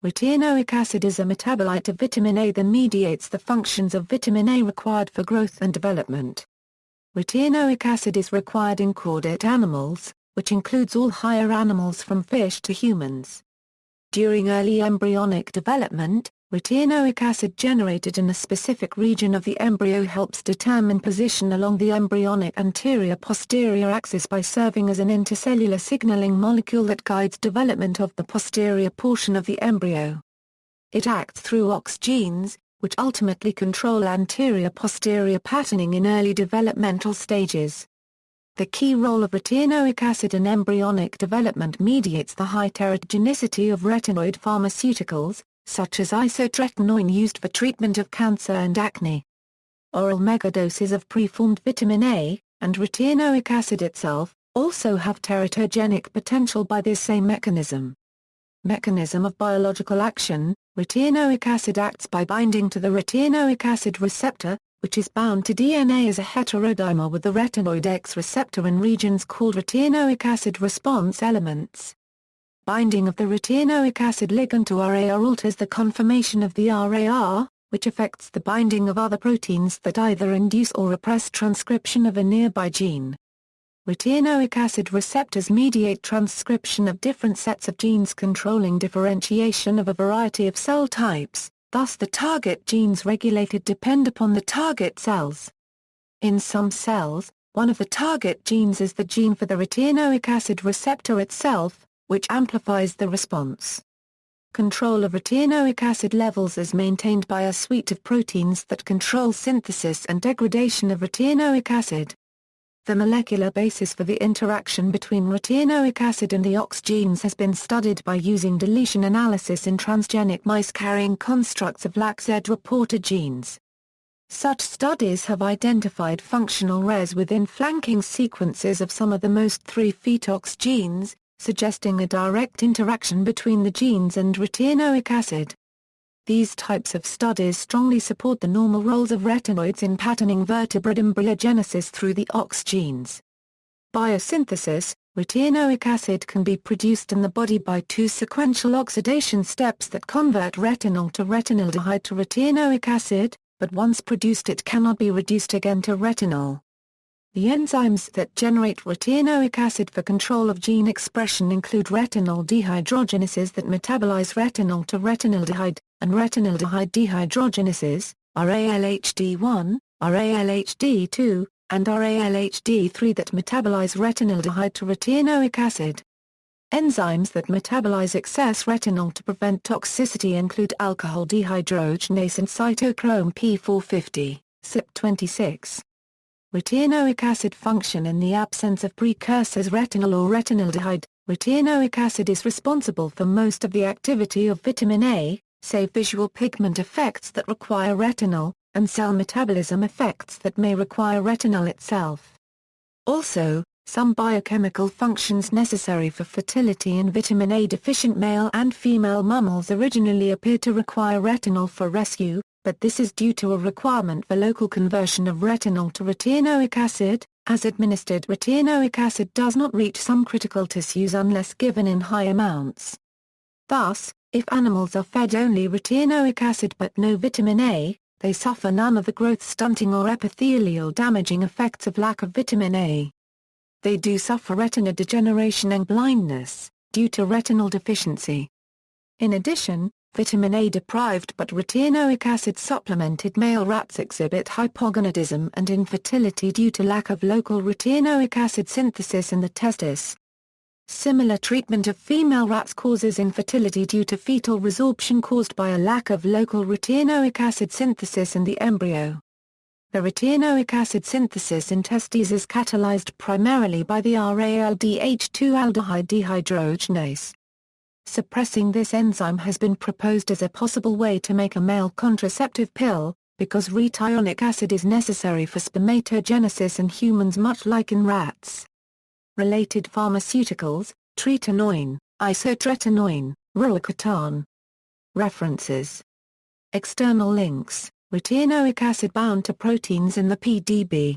Retinoic acid is a metabolite of vitamin A that mediates the functions of vitamin A required for growth and development. Retinoic acid is required in chordate animals, which includes all higher animals from fish to humans. During early embryonic development, retinoic acid generated in a specific region of the embryo helps determine position along the embryonic anterior-posterior axis by serving as an intercellular signaling molecule that guides development of the posterior portion of the embryo. It acts through OX genes, which ultimately control anterior-posterior patterning in early developmental stages. The key role of retinoic acid in embryonic development mediates the high teratogenicity of retinoid pharmaceuticals, such as isotretinoin used for treatment of cancer and acne. Oral megadoses of preformed vitamin A, and retinoic acid itself, also have teratogenic potential by this same mechanism. Mechanism of biological action: retinoic acid acts by binding to the retinoic acid receptor, which is bound to DNA as a heterodimer with the retinoid X receptor in regions called retinoic acid response elements. Binding of the retinoic acid ligand to RAR alters the conformation of the RAR, which affects the binding of other proteins that either induce or repress transcription of a nearby gene. Retinoic acid receptors mediate transcription of different sets of genes controlling differentiation of a variety of cell types, thus the target genes regulated depend upon the target cells. In some cells, one of the target genes is the gene for the retinoic acid receptor itself, which amplifies the response. Control of retinoic acid levels is maintained by a suite of proteins that control synthesis and degradation of retinoic acid. The molecular basis for the interaction between retinoic acid and the OX genes has been studied by using deletion analysis in transgenic mice carrying constructs of LAC-Z reporter genes. Such studies have identified functional RES within flanking sequences of some of the most 3' OX genes, suggesting a direct interaction between the genes and retinoic acid. These types of studies strongly support the normal roles of retinoids in patterning vertebrate embryogenesis through the OX genes. Biosynthesis: retinoic acid can be produced in the body by two sequential oxidation steps that convert retinol to retinaldehyde to retinoic acid, but once produced it cannot be reduced again to retinol. The enzymes that generate retinoic acid for control of gene expression include retinol dehydrogenases that metabolize retinol to retinaldehyde, and retinaldehyde dehydrogenases, RALHD1, RALHD2, and RALHD3 that metabolize retinaldehyde to retinoic acid. Enzymes that metabolize excess retinol to prevent toxicity include alcohol dehydrogenase and cytochrome P450, CYP26. Retinoic acid function: in the absence of precursors retinol or retinaldehyde, retinoic acid is responsible for most of the activity of vitamin A, save visual pigment effects that require retinol, and cell metabolism effects that may require retinol itself. Also, some biochemical functions necessary for fertility in vitamin A deficient male and female mammals originally appeared to require retinol for rescue, but this is due to a requirement for local conversion of retinol to retinoic acid, as administered retinoic acid does not reach some critical tissues unless given in high amounts. Thus, if animals are fed only retinoic acid but no vitamin A, they suffer none of the growth stunting or epithelial damaging effects of lack of vitamin A. They do suffer retina degeneration and blindness, due to retinol deficiency. In addition, vitamin A deprived but retinoic acid supplemented male rats exhibit hypogonadism and infertility due to lack of local retinoic acid synthesis in the testis. Similar treatment of female rats causes infertility due to fetal resorption caused by a lack of local retinoic acid synthesis in the embryo. The retinoic acid synthesis in testes is catalyzed primarily by the RALDH2 aldehyde dehydrogenase. Suppressing this enzyme has been proposed as a possible way to make a male contraceptive pill, because retinoic acid is necessary for spermatogenesis in humans much like in rats. Related pharmaceuticals: retinoin, isotretinoin, roaccutane. References. External links: retinoic acid bound to proteins in the PDB.